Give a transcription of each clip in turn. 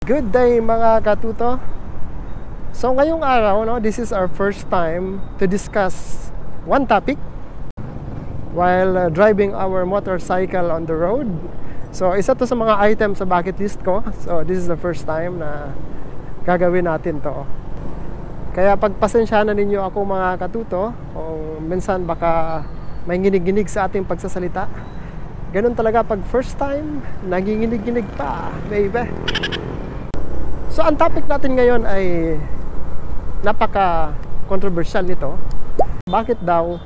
Good day mga katuto. So ngayong araw, this is our first time to discuss one topic while driving our motorcycle on the road. So isa to sa mga items sa bucket list ko. So this is the first time na gagawin natin to. Kaya pagpasensyahan ninyo ako mga katuto kung minsan baka may nginig-nginig sa ating pagsasalita. Ganun talaga pag first time, naginginig-ginig pa, baby. So ang topic natin ngayon ay napaka-controversial nito. Bakit daw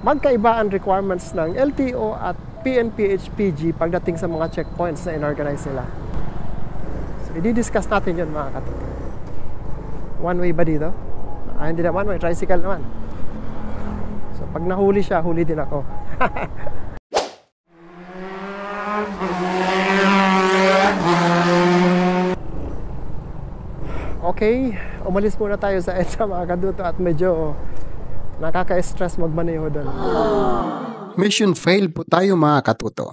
magkaiba ang requirements ng LTO at PNP-HPG pagdating sa mga checkpoints na inorganize nila? So i-discuss natin yun mga katuto. One way ba dito? Hindi naman, may tricycle naman. So pag nahuli siya, huli din ako. Okay, umalis muna tayo sa EDSA mga kaduto at medyo nakaka-stress magmaneho doon. Mission fail po tayo mga katuto.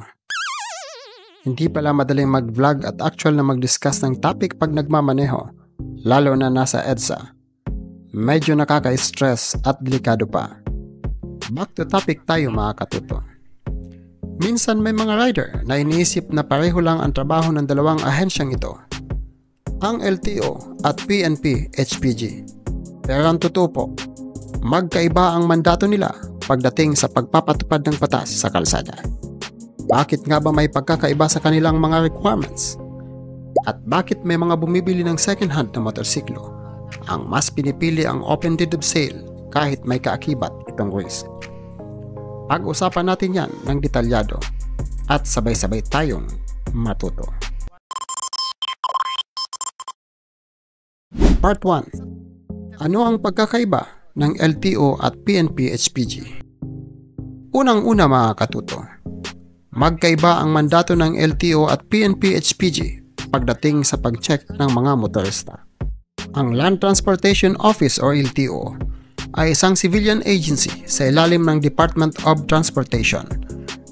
Hindi pala madaling mag-vlog at actual na mag-discuss ng topic pag nagmamaneho, lalo na nasa EDSA. Medyo nakaka-stress at delikado pa. Back to topic tayo mga katuto. Minsan may mga rider na iniisip na pareho lang ang trabaho ng dalawang ahensyang ito, ang LTO at PNP-HPG. Pero ang totoo po, magkaiba ang mandato nila pagdating sa pagpapatupad ng batas sa kalsada. Bakit nga ba may pagkakaiba sa kanilang mga requirements? At bakit may mga bumibili ng second-hand na motorsiklo ang mas pinipili ang open deed of sale kahit may kaakibat itong risk? Pag-usapan natin yan ng detalyado at sabay-sabay tayong matuto. Part 1. Ano ang pagkakaiba ng LTO at PNP-HPG? Unang-una mga katuto, magkaiba ang mandato ng LTO at PNP-HPG pagdating sa pag-check ng mga motorista. Ang Land Transportation Office or LTO ay isang civilian agency sa ilalim ng Department of Transportation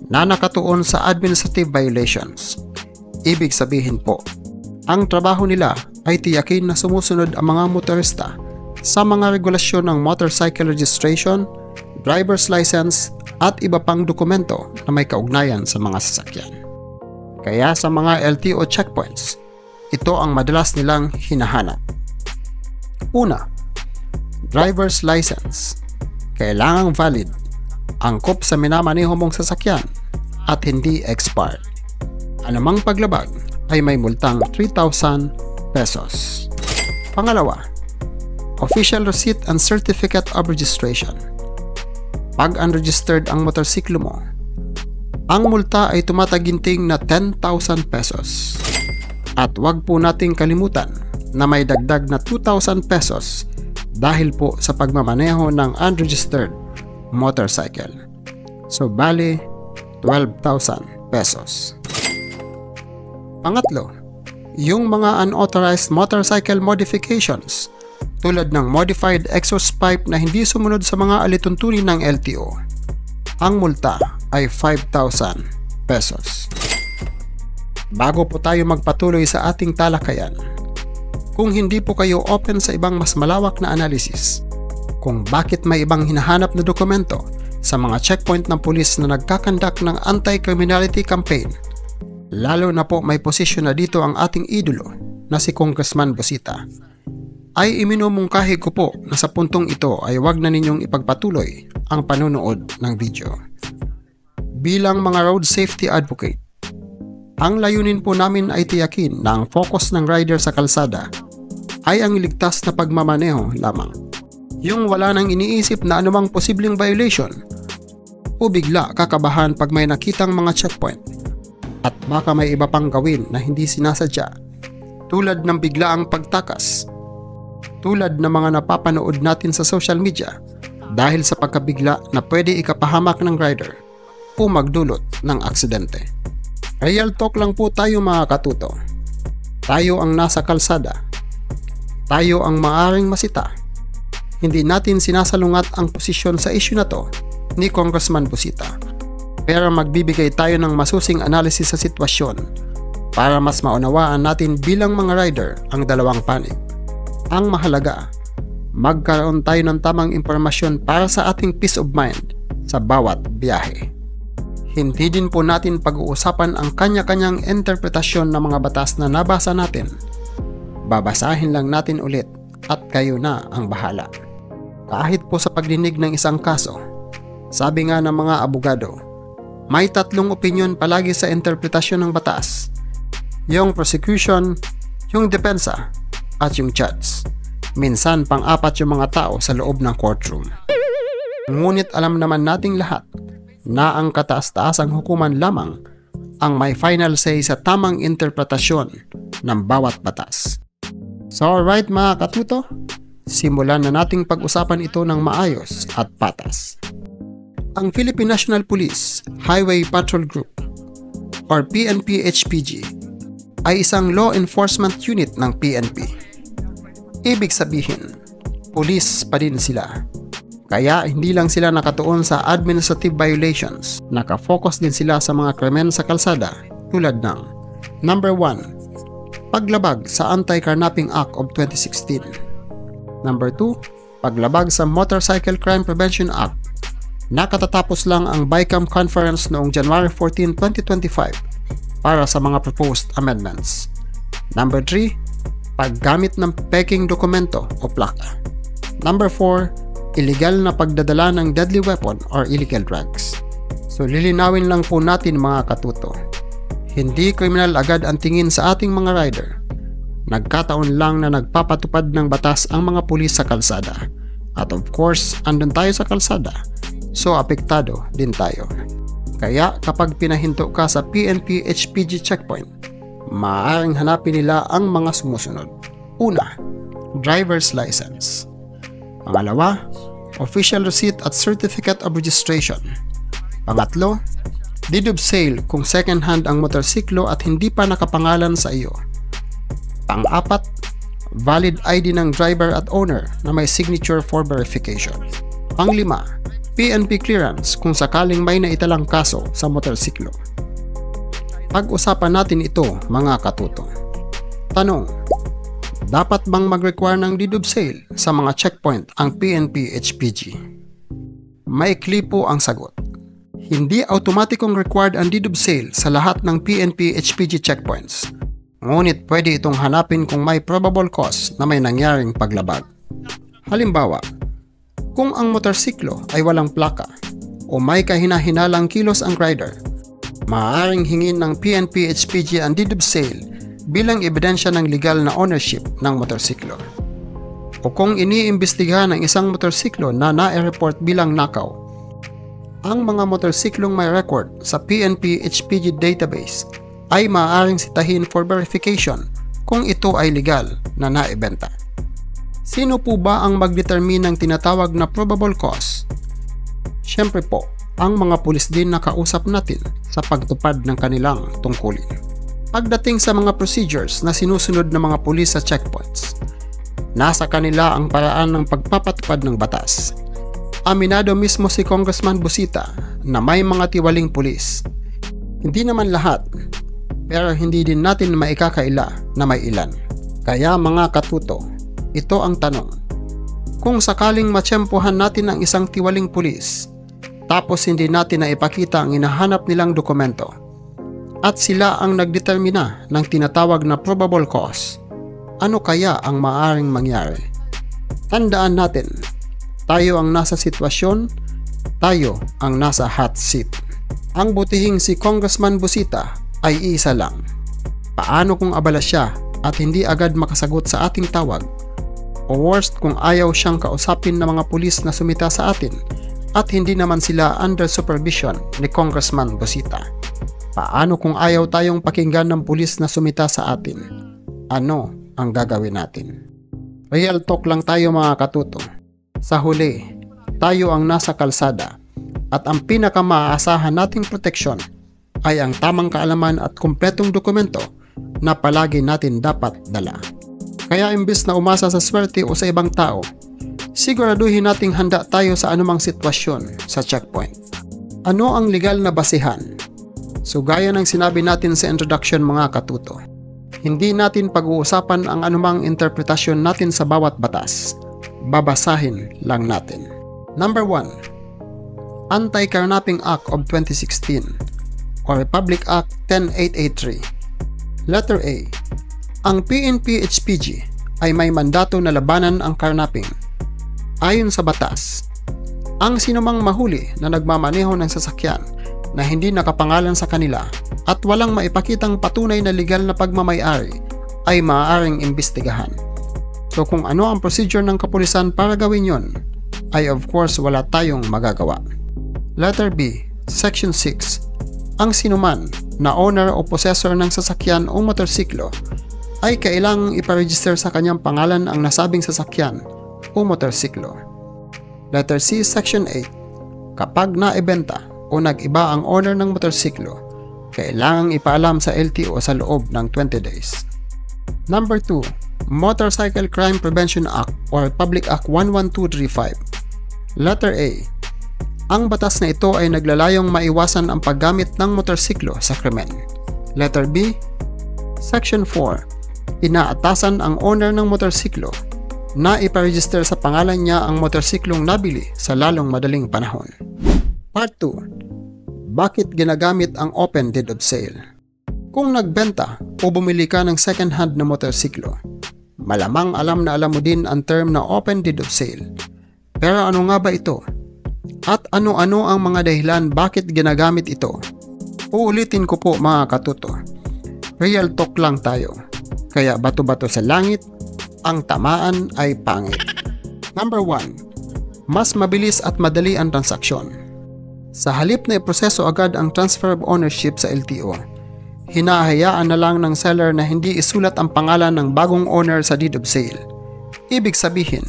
na nakatuon sa administrative violations. Ibig sabihin po, ang trabaho nila ay tiyakin na sumusunod ang mga motorista sa mga regulasyon ng motorcycle registration, driver's license at iba pang dokumento na may kaugnayan sa mga sasakyan. Kaya sa mga LTO checkpoints, ito ang madalas nilang hinahanap. Una, driver's license. Kailangang valid, angkop sa minamaneho mong sasakyan at hindi expired. Anumang paglabag ay may multang 3,000 pesos. Pangalawa, official receipt and certificate of registration. Pag unregistered ang motorsiklo mo, ang multa ay tumataginting na 10,000 pesos. At wag po nating kalimutan na may dagdag na 2,000 pesos dahil po sa pagmamaneho ng unregistered motorcycle. So bali, 12,000 pesos. Pangatlo, yung mga unauthorized motorcycle modifications tulad ng modified exhaust pipe na hindi sumunod sa mga alituntunin ng LTO. Ang multa ay 5,000 pesos. Bago po tayo magpatuloy sa ating talakayan, kung hindi po kayo open sa ibang mas malawak na analysis kung bakit may ibang hinahanap na dokumento sa mga checkpoint ng pulis na nagkakandak ng anti-criminality campaign, lalo na po may posisyon na dito ang ating idolo na si Congressman Busita, ay iminumungkahi ko po na sa puntong ito ay wag na ninyong ipagpatuloy ang panunood ng video. Bilang mga road safety advocate, ang layunin po namin ay tiyakin na ang focus ng rider sa kalsada ay ang ligtas na pagmamaneho lamang. Yung wala nang iniisip na anumang posibleng violation o bigla kakabahan pag may nakitang mga checkpoint at baka may iba pang gawin na hindi sinasadya, tulad ng biglaang pagtakas, tulad ng mga napapanood natin sa social media dahil sa pagkabigla na pwede ikapahamak ng rider o magdulot ng aksidente. Real talk lang po tayo mga katuto. Tayo ang nasa kalsada. Tayo ang maaring masita. Hindi natin sinasalungat ang posisyon sa issue na to ni Congressman Busita. Pero magbibigay tayo ng masusing analysis sa sitwasyon para mas maunawaan natin bilang mga rider ang dalawang panig. Ang mahalaga, magkaroon tayo ng tamang impormasyon para sa ating peace of mind sa bawat biyahe. Hindi din po natin pag-uusapan ang kanya-kanyang interpretasyon ng mga batas na nabasa natin. Babasahin lang natin ulit at kayo na ang bahala. Kahit po sa pagdinig ng isang kaso, sabi nga ng mga abogado, may tatlong opinyon palagi sa interpretasyon ng batas. Yung prosecution, yung depensa, at yung judge. Minsan pang-apat yung mga tao sa loob ng courtroom. Ngunit alam naman nating lahat na ang kataas-taasang hukuman lamang ang may final say sa tamang interpretasyon ng bawat batas. So alright mga katuto, simulan na nating pag-usapan ito ng maayos at patas. Ang Philippine National Police Highway Patrol Group or PNP-HPG ay isang law enforcement unit ng PNP. Ibig sabihin, police pa din sila. Kaya hindi lang sila nakatuon sa administrative violations, nakafocus din sila sa mga krimen sa kalsada tulad ng Number 1, paglabag sa Anti-Carnapping Act of 2016. Number 2, paglabag sa Motorcycle Crime Prevention Act. Nakatatapos lang ang BICAM conference noong January 14, 2025 para sa mga proposed amendments. Number 3, paggamit ng peking dokumento o plaka. Number 4, illegal na pagdadala ng deadly weapon or illegal drugs. So lilinawin lang po natin mga katuto. Hindi kriminal agad ang tingin sa ating mga rider. Nagkataon lang na nagpapatupad ng batas ang mga pulis sa kalsada. At of course, andun tayo sa kalsada. So apektado din tayo. Kaya kapag pinahinto ka sa PNP-HPG checkpoint, maaaring hanapin nila ang mga sumusunod. Una, driver's license. Pangalawa, official receipt at certificate of registration. Pangatlo, deed of sale kung second hand ang motorsiklo at hindi pa nakapangalan sa iyo. Pang-apat, valid ID ng driver at owner na may signature for verification. Pang-lima, PNP clearance kung sakaling may naitalang kaso sa motorsiklo. Pag-usapan natin ito mga katuto. Tanong, dapat bang mag-require ng deed of sale sa mga checkpoint ang PNP-HPG? Maikli po ang sagot. Hindi automatikong required ang deed of sale sa lahat ng PNP-HPG checkpoints. Ngunit pwede itong hanapin kung may probable cause na may nangyaring paglabag. Halimbawa, kung ang motorsiklo ay walang plaka o may kahina-hinalang kilos ang rider, maaaring hingin ng PNP-HPG ang deed of sale bilang ebidensya ng legal na ownership ng motorsiklo. O kung iniimbestigahan ng isang motorsiklo na na-report bilang nakaw, ang mga motorsiklong may record sa PNP-HPG database ay maaaring sitahin for verification kung ito ay legal na naibenta. Sino po ba ang mag-determine ng tinatawag na probable cause? Siyempre po, ang mga pulis din na kausap natin sa pagtupad ng kanilang tungkulin. Pagdating sa mga procedures na sinusunod ng mga pulis sa checkpoints, nasa kanila ang paraan ng pagpapatupad ng batas. Aminado mismo si Congressman Busita na may mga tiwaling pulis. Hindi naman lahat, pero hindi din natin maikakaila na may ilan. Kaya mga katuto, ito ang tanong. Kung sakaling matsyempohan natin ang isang tiwaling pulis, tapos hindi natin na ipakita ang hinahanap nilang dokumento, at sila ang nagdetermina ng tinatawag na probable cause, ano kaya ang maaaring mangyari? Tandaan natin, tayo ang nasa sitwasyon, tayo ang nasa hot seat. Ang butihing si Congressman Busita ay isa lang. Paano kung abala siya at hindi agad makasagot sa ating tawag? O worst kung ayaw siyang kausapin ng mga pulis na sumita sa atin at hindi naman sila under supervision ni Congressman Busita? Paano kung ayaw tayong pakinggan ng pulis na sumita sa atin? Ano ang gagawin natin? Real talk lang tayo mga katuto. Sa huli, tayo ang nasa kalsada at ang pinakamaasahan nating proteksyon ay ang tamang kaalaman at kumpletong dokumento na palagi natin dapat dala. Kaya imbes na umasa sa swerte o sa ibang tao, siguraduhin nating handa tayo sa anumang sitwasyon sa checkpoint. Ano ang legal na basihan? So gaya ng sinabi natin sa introduction mga katuto, hindi natin pag-uusapan ang anumang interpretasyon natin sa bawat batas. Babasahin lang natin. Number 1. Anti-Carnapping Act of 2016 o Republic Act 10883. Letter A. Ang PNP-HPG ay may mandato na labanan ang carnapping. Ayon sa batas, ang sinumang mahuli na nagmamaneho ng sasakyan na hindi nakapangalan sa kanila at walang maipakitang patunay na legal na pagmamay-ari ay maaaring imbestigahan. So kung ano ang procedure ng kapulisan para gawin yon, ay of course wala tayong magagawa. Letter B. Section 6. Ang sinuman na owner o possessor ng sasakyan o motorsiklo ay kailangang iparegister sa kanyang pangalan ang nasabing sasakyan o motorsiklo. Letter C. Section 8. Kapag naibenta o nag-iba ang owner ng motorsiklo, kailangang ipaalam sa LTO sa loob ng 20 days. Number 2. Motorcycle Crime Prevention Act or Republic Act 11235. Letter A. Ang batas na ito ay naglalayong maiwasan ang paggamit ng motorsiklo sa krimen. Letter B. Section 4. Inaatasan ang owner ng motorsiklo na iparegister sa pangalan niya ang motorsiklong nabili sa lalong madaling panahon. Part 2. Bakit ginagamit ang open deed of sale? Kung nagbenta o bumili ka ng second-hand na motorsiklo, malamang alam na alam mo din ang term na open deed of sale. Pero ano nga ba ito? At ano-ano ang mga dahilan bakit ginagamit ito? Uulitin ko po mga katuto. Real talk lang tayo. Kaya bato-bato sa langit, ang tamaan ay pangit. Number 1. Mas mabilis at madali ang transaksyon. Sa halip na iproseso agad ang transfer of ownership sa LTO, hinahayaan na lang ng seller na hindi isulat ang pangalan ng bagong owner sa deed of sale. Ibig sabihin,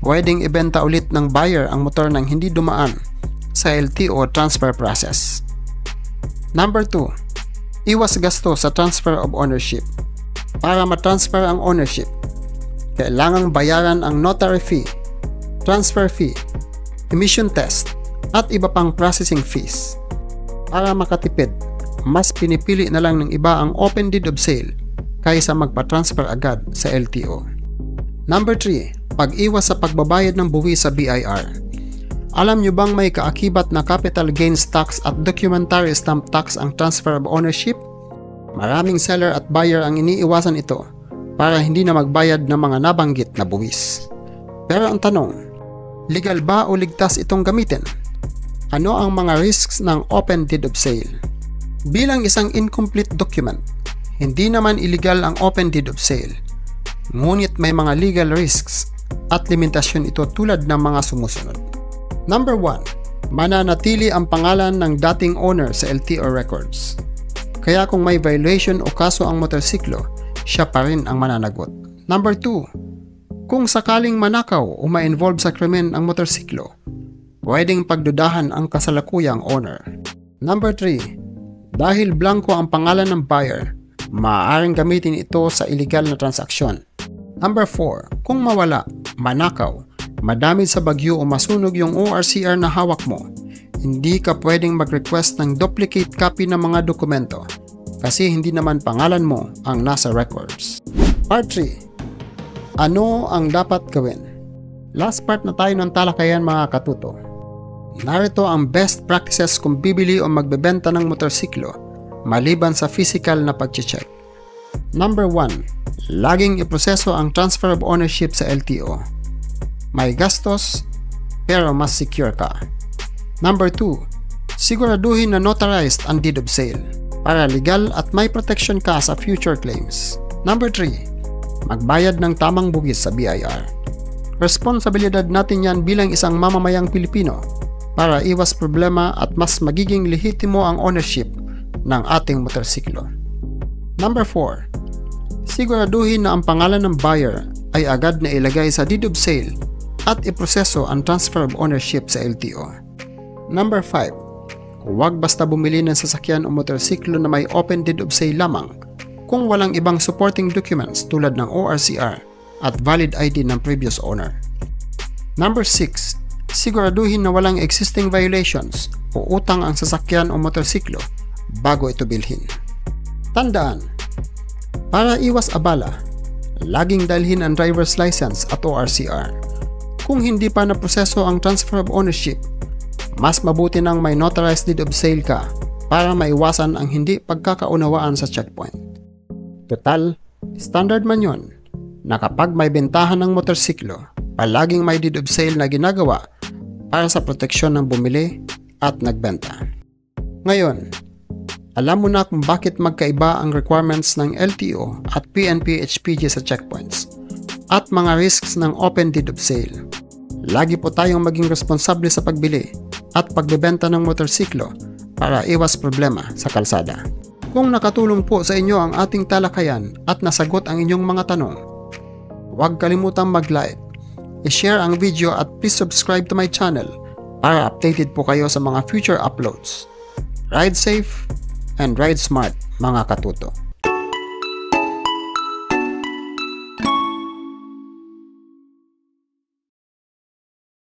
pwedeng ibenta ulit ng buyer ang motor nang hindi dumaan sa LTO transfer process. Number 2. Iwas gasto sa transfer of ownership. Para matransfer ang ownership, kailangang bayaran ang notary fee, transfer fee, emission test, at iba pang processing fees. Para makatipid, mas pinipili na lang ng iba ang open deed of sale kaysa magpa-transfer agad sa LTO. Number 3. Pag-iwas sa pagbabayad ng buwis sa BIR. Alam nyo bang may kaakibat na capital gains tax at documentary stamp tax ang transfer of ownership? Maraming seller at buyer ang iniiwasan ito para hindi na magbayad ng mga nabanggit na buwis. Pero ang tanong, legal ba o ligtas itong gamitin? Ano ang mga risks ng open deed of sale? Bilang isang incomplete document, hindi naman illegal ang open deed of sale. Ngunit may mga legal risks at limitasyon ito tulad ng mga sumusunod. Number 1. Mananatili ang pangalan ng dating owner sa LTO records. Kaya kung may violation o kaso ang motorsiklo, siya pa rin ang mananagot. Number 2. Kung sakaling manakaw o ma-involve sa krimen ang motorsiklo, pwedeng pagdudahan ang kasalukuyang owner. Number 3. Dahil blanco ang pangalan ng buyer, maaaring gamitin ito sa illegal na transaksyon. Number 4. Kung mawala, manakaw, madamage sa bagyo o masunog yung ORCR na hawak mo, hindi ka pwedeng mag-request ng duplicate copy ng mga dokumento kasi hindi naman pangalan mo ang nasa records. Part 3. Ano ang dapat gawin? Last part na tayo ng talakayan mga katuto. Narito ang best practices kung bibili o magbebenta ng motorsiklo maliban sa physical na pag-check. Number 1. Laging iproseso ang transfer of ownership sa LTO. May gastos, pero mas secure ka. Number 2. Siguraduhin na notarized ang deed of sale para legal at may protection ka sa future claims. Number 3. Magbayad ng tamang buwis sa BIR. Responsibilidad natin yan bilang isang mamamayang Pilipino para iwas problema at mas magiging lehitimo ang ownership ng ating motorsiklo. Number 4. Siguraduhin na ang pangalan ng buyer ay agad na ilagay sa deed of sale at iproseso ang transfer of ownership sa LTO. Number 5. Huwag basta bumili ng sasakyan o motorsiklo na may open deed of sale lamang kung walang ibang supporting documents tulad ng ORCR at valid ID ng previous owner. Number 6. Siguraduhin na walang existing violations o utang ang sasakyan o motorsiklo bago ito bilhin. Tandaan, para iwas abala, laging dalhin ang driver's license at ORCR. Kung hindi pa naproseso ang transfer of ownership, mas mabuti nang may notarized deed of sale ka para maiwasan ang hindi pagkakaunawaan sa checkpoint. Total, standard man yun na kapag may bentahan ng motorsiklo, palaging may deed of sale na ginagawa para sa proteksyon ng bumili at nagbenta. Ngayon, alam mo na kung bakit magkaiba ang requirements ng LTO at PNP HPG sa checkpoints at mga risks ng open deed of sale. Lagi po tayong maging responsable sa pagbili at pagbebenta ng motorsiklo para iwas problema sa kalsada. Kung nakatulong po sa inyo ang ating talakayan at nasagot ang inyong mga tanong, huwag kalimutang mag-like, i-share ang video at please subscribe to my channel para updated po kayo sa mga future uploads. Ride safe and ride smart, mga katuto.